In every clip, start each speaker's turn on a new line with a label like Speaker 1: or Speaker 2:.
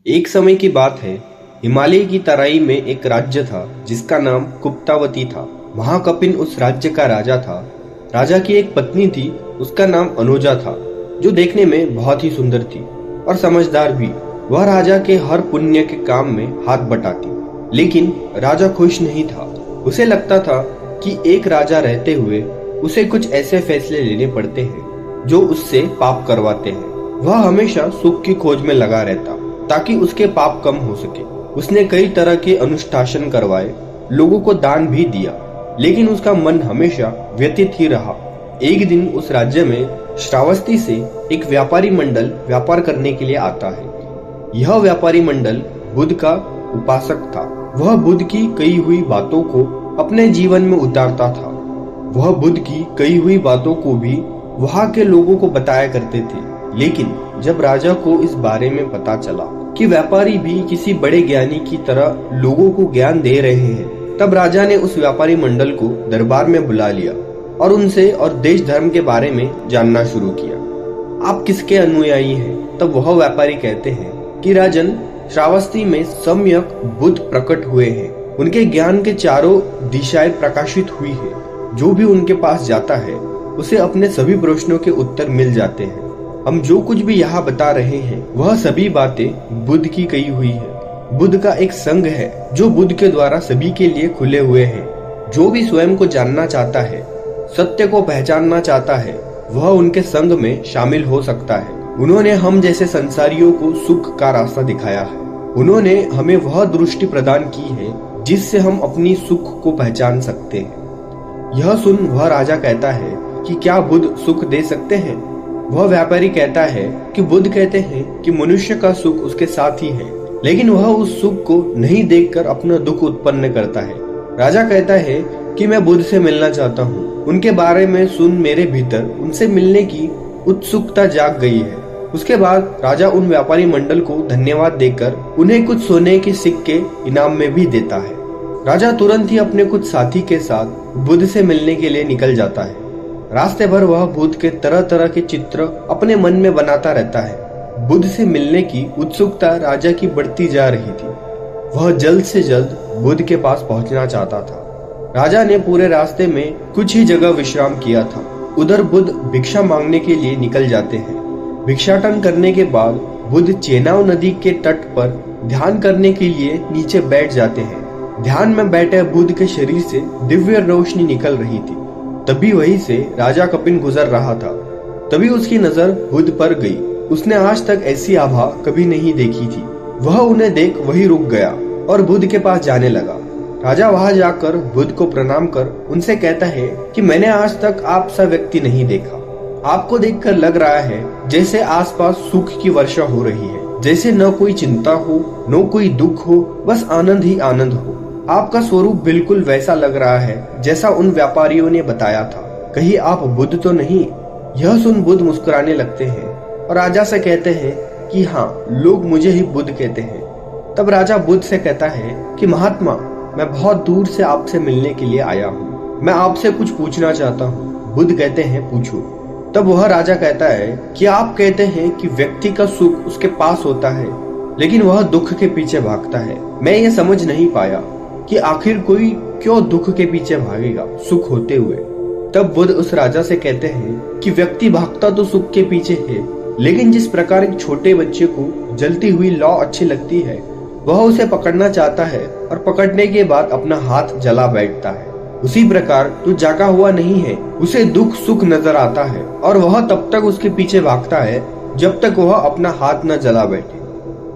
Speaker 1: एक समय की बात है। हिमालय की तराई में एक राज्य था जिसका नाम कुप्तावती था। महाकपिन उस राज्य का राजा था। राजा की एक पत्नी थी, उसका नाम अनुजा था, जो देखने में बहुत ही सुंदर थी और समझदार भी। वह राजा के हर पुण्य के काम में हाथ बटाती। लेकिन राजा खुश नहीं था। उसे लगता था कि एक राजा रहते हुए उसे कुछ ऐसे फैसले लेने पड़ते हैं जो उससे पाप करवाते हैं। वह हमेशा सुख की खोज में लगा रहता ताकि उसके पाप कम हो सके। उसने कई तरह के अनुष्ठान करवाए, लोगों को दान भी दिया, लेकिन उसका मन हमेशा व्यथित ही रहा। एक दिन उस राज्य में श्रावस्ती से एक व्यापारी मंडल व्यापार करने के लिए आता है। यह व्यापारी मंडल बुद्ध का उपासक था। वह बुद्ध की कही हुई बातों को अपने जीवन में उतारता था। वह बुद्ध की कही हुई बातों को भी वहां के लोगों को बताया करते थे। लेकिन जब राजा को इस बारे में पता चला कि व्यापारी भी किसी बड़े ज्ञानी की तरह लोगों को ज्ञान दे रहे हैं, तब राजा ने उस व्यापारी मंडल को दरबार में बुला लिया और उनसे और देश धर्म के बारे में जानना शुरू किया। आप किसके अनुयायी हैं? तब वह व्यापारी कहते हैं कि राजन, श्रावस्ती में सम्यक बुद्ध प्रकट हुए हैं। उनके ज्ञान के चारों दिशाएं प्रकाशित हुई है। जो भी उनके पास जाता है उसे अपने सभी प्रश्नों के उत्तर मिल जाते हैं। हम जो कुछ भी यहाँ बता रहे हैं वह सभी बातें बुद्ध की कही हुई है। बुद्ध का एक संघ है जो बुद्ध के द्वारा सभी के लिए खुले हुए हैं। जो भी स्वयं को जानना चाहता है, सत्य को पहचानना चाहता है, वह उनके संघ में शामिल हो सकता है। उन्होंने हम जैसे संसारियों को सुख का रास्ता दिखाया है। उन्होंने हमें वह दृष्टि प्रदान की है जिससे हम अपनी सुख को पहचान सकते हैं। यह सुन वह राजा कहता है कि क्या बुद्ध सुख दे सकते हैं? वह व्यापारी कहता है कि बुद्ध कहते हैं कि मनुष्य का सुख उसके साथ ही है, लेकिन वह उस सुख को नहीं देखकर अपना दुख उत्पन्न करता है। राजा कहता है कि मैं बुद्ध से मिलना चाहता हूँ। उनके बारे में सुन मेरे भीतर उनसे मिलने की उत्सुकता जाग गई है। उसके बाद राजा उन व्यापारी मंडल को धन्यवाद देकर उन्हें कुछ सोने के सिक्के इनाम में भी देता है। राजा तुरंत ही अपने कुछ साथी के साथ बुद्ध से मिलने के लिए निकल जाता है। रास्ते भर वह बुद्ध के तरह तरह के चित्र अपने मन में बनाता रहता है। बुद्ध से मिलने की उत्सुकता राजा की बढ़ती जा रही थी। वह जल्द से जल्द बुद्ध के पास पहुंचना चाहता था। राजा ने पूरे रास्ते में कुछ ही जगह विश्राम किया था। उधर बुद्ध भिक्षा मांगने के लिए निकल जाते हैं। भिक्षाटन करने के बाद बुद्ध चेनाब नदी के तट पर ध्यान करने के लिए नीचे बैठ जाते हैं। ध्यान में बैठे बुद्ध के शरीर से दिव्य रोशनी निकल रही थी। तभी वहीं से राजा कपिन गुजर रहा था। तभी उसकी नजर बुद्ध पर गई। उसने आज तक ऐसी आभा कभी नहीं देखी थी। वह उन्हें देख वहीं रुक गया और बुद्ध के पास जाने लगा। राजा वहां जाकर बुद्ध को प्रणाम कर उनसे कहता है कि मैंने आज तक आप सा व्यक्ति नहीं देखा। आपको देखकर लग रहा है जैसे आसपास सुख की वर्षा हो रही है, जैसे न कोई चिंता हो, न कोई दुख हो, बस आनंद ही आनंद हो। आपका स्वरूप बिल्कुल वैसा लग रहा है जैसा उन व्यापारियों ने बताया था। कहीं आप बुद्ध तो नहीं? यह सुन बुद्ध मुस्कुराने लगते हैं और राजा से कहते हैं कि हाँ, लोग मुझे ही बुद्ध कहते हैं। तब राजा बुद्ध से कहता है कि महात्मा, मैं बहुत दूर से आपसे मिलने के लिए आया हूँ। मैं आपसे कुछ पूछना चाहता हूँ। बुद्ध कहते हैं पूछो। तब वह राजा कहता है कि आप कहते हैं कि व्यक्ति का सुख उसके पास होता है, लेकिन वह दुख के पीछे भागता है। मैं ये समझ नहीं पाया कि आखिर कोई क्यों दुख के पीछे भागेगा सुख होते हुए। तब बुद्ध उस राजा से कहते हैं कि व्यक्ति भागता तो सुख के पीछे है, लेकिन जिस प्रकार एक छोटे बच्चे को जलती हुई लौ अच्छी लगती है, वह उसे पकड़ना चाहता है और पकड़ने के बाद अपना हाथ जला बैठता है। उसी प्रकार जो जागा हुआ नहीं है उसे दुख सुख नजर आता है और वह तब तक उसके पीछे भागता है जब तक वह अपना हाथ न जला बैठे।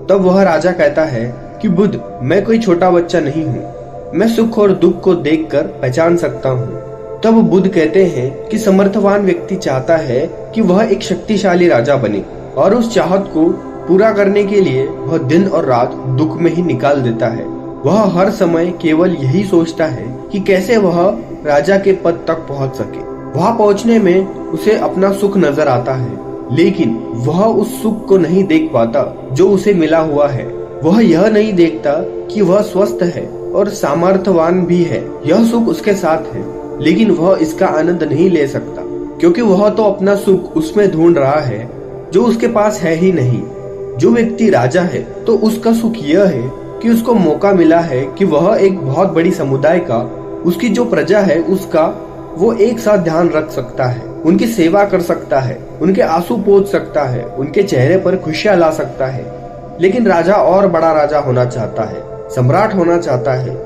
Speaker 1: तब वह राजा कहता है कि बुद्ध, मैं कोई छोटा बच्चा नहीं हूँ। मैं सुख और दुख को देखकर पहचान सकता हूँ। तब बुद्ध कहते हैं कि समर्थवान व्यक्ति चाहता है कि वह एक शक्तिशाली राजा बने और उस चाहत को पूरा करने के लिए वह दिन और रात दुख में ही निकाल देता है। वह हर समय केवल यही सोचता है कि कैसे वह राजा के पद तक पहुंच सके। वहां पहुंचने में उसे अपना सुख नजर आता है, लेकिन वह उस सुख को नहीं देख पाता जो उसे मिला हुआ है। वह यह नहीं देखता कि वह स्वस्थ है और सामर्थ्यवान भी है। यह सुख उसके साथ है, लेकिन वह इसका आनंद नहीं ले सकता क्योंकि वह तो अपना सुख उसमें ढूंढ रहा है जो उसके पास है ही नहीं। जो व्यक्ति राजा है तो उसका सुख यह है कि उसको मौका मिला है कि वह एक बहुत बड़ी समुदाय का, उसकी जो प्रजा है उसका वो एक साथ ध्यान रख सकता है, उनकी सेवा कर सकता है, उनके आंसू पोंछ सकता है, उनके चेहरे पर खुशियां ला सकता है। लेकिन राजा और बड़ा राजा होना चाहता है, सम्राट होना चाहता है,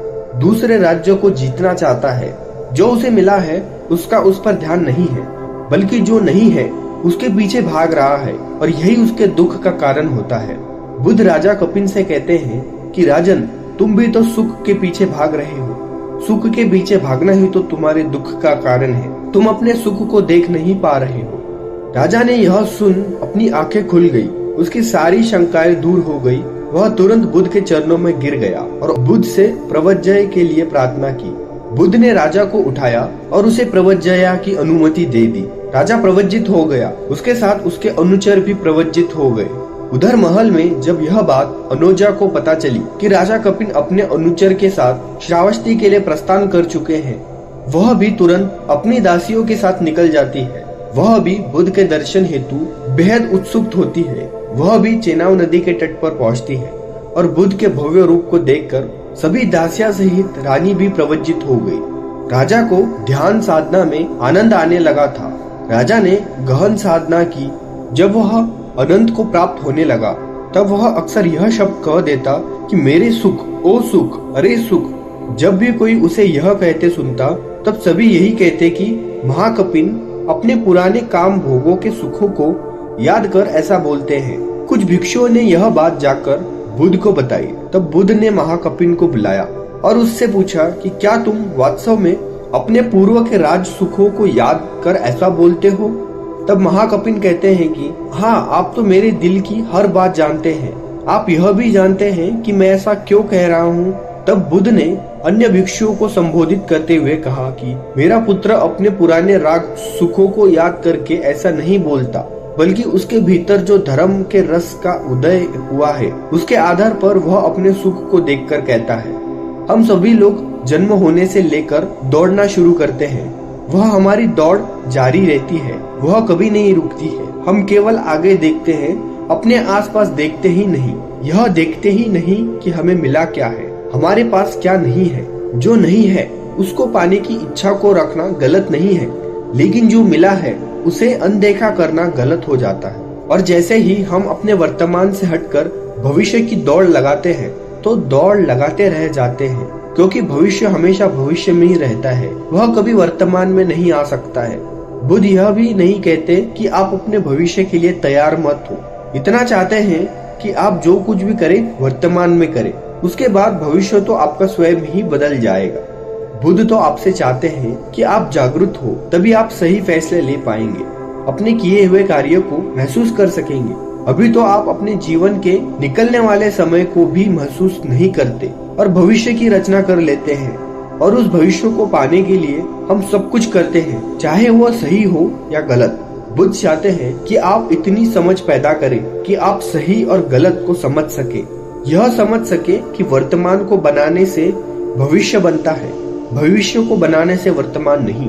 Speaker 1: दूसरे राज्यों को जीतना चाहता है। जो उसे मिला है उसका उस पर ध्यान नहीं है, बल्कि जो नहीं है उसके पीछे भाग रहा है, और यही उसके दुख का कारण होता है। बुद्ध राजा कपिन से कहते हैं कि राजन, तुम भी तो सुख के पीछे भाग रहे हो। सुख के पीछे भागना ही तो तुम्हारे दुख का कारण है। तुम अपने सुख को देख नहीं पा रहे हो। राजा ने यह सुन अपनी आंखें खुल गई, उसकी सारी शंकाएं दूर हो गई। वह तुरंत बुद्ध के चरणों में गिर गया और बुद्ध से प्रवज्जय के लिए प्रार्थना की। बुद्ध ने राजा को उठाया और उसे प्रवज्जया की अनुमति दे दी। राजा प्रवज्जित हो गया, उसके साथ उसके अनुचर भी प्रवज्जित हो गए। उधर महल में जब यह बात अनोजा को पता चली कि राजा कपिन अपने अनुचर के साथ श्रावस्ती के लिए प्रस्थान कर चुके हैं, वह भी तुरंत अपनी दासियों के साथ निकल जाती है। वह भी बुद्ध के दर्शन हेतु बेहद उत्सुक होती है। वह भी चेनाब नदी के तट पर पहुंचती है और बुद्ध के भव्य रूप को देखकर सभी दासियां सहित रानी भी प्रवज्जित हो गई। राजा को ध्यान साधना में आनंद आने लगा था। राजा ने गहन साधना की। जब वह अनंत को प्राप्त होने लगा तब वह अक्सर यह शब्द कह देता कि मेरे सुख, ओ सुख, अरे सुख। जब भी कोई उसे यह कहते सुनता तब सभी यही कहते कि महाकपिन अपने पुराने काम भोगों के सुखों को याद कर ऐसा बोलते हैं। कुछ भिक्षुओं ने यह बात जाकर बुद्ध को बताई। तब बुद्ध ने महाकपिन को बुलाया और उससे पूछा कि क्या तुम वास्तव में अपने पूर्व के राज सुखों को याद कर ऐसा बोलते हो? तब महाकपिन कहते हैं कि हाँ, आप तो मेरे दिल की हर बात जानते हैं। आप यह भी जानते हैं कि मैं ऐसा क्यों कह रहा हूँ। तब बुद्ध ने अन्य भिक्षुओं को संबोधित करते हुए कहा कि मेरा पुत्र अपने पुराने राग सुखों को याद करके ऐसा नहीं बोलता, बल्कि उसके भीतर जो धर्म के रस का उदय हुआ है उसके आधार पर वह अपने सुख को देखकर कहता है। हम सभी लोग जन्म होने से लेकर दौड़ना शुरू करते हैं। वह हमारी दौड़ जारी रहती है, वह कभी नहीं रुकती है। हम केवल आगे देखते हैं, अपने आसपास देखते ही नहीं। यह देखते ही नहीं कि हमें मिला क्या है, हमारे पास क्या नहीं है। जो नहीं है उसको पाने की इच्छा को रखना गलत नहीं है, लेकिन जो मिला है उसे अनदेखा करना गलत हो जाता है। और जैसे ही हम अपने वर्तमान से हटकर भविष्य की दौड़ लगाते हैं तो दौड़ लगाते रह जाते हैं, क्योंकि भविष्य हमेशा भविष्य में ही रहता है, वह कभी वर्तमान में नहीं आ सकता है। बुद्ध यह भी नहीं कहते कि आप अपने भविष्य के लिए तैयार मत हो। इतना चाहते हैं कि आप जो कुछ भी करें वर्तमान में करें, उसके बाद भविष्य तो आपका स्वयं ही बदल जाएगा। बुद्ध तो आपसे चाहते हैं कि आप जागरूक हो, तभी आप सही फैसले ले पाएंगे, अपने किए हुए कार्य को महसूस कर सकेंगे। अभी तो आप अपने जीवन के निकलने वाले समय को भी महसूस नहीं करते और भविष्य की रचना कर लेते हैं, और उस भविष्य को पाने के लिए हम सब कुछ करते हैं, चाहे वह सही हो या गलत। बुद्ध चाहते हैं कि आप इतनी समझ पैदा करें कि आप सही और गलत को समझ सके। यह समझ सके कि वर्तमान को बनाने से भविष्य बनता है, भविष्य को बनाने से वर्तमान नहीं।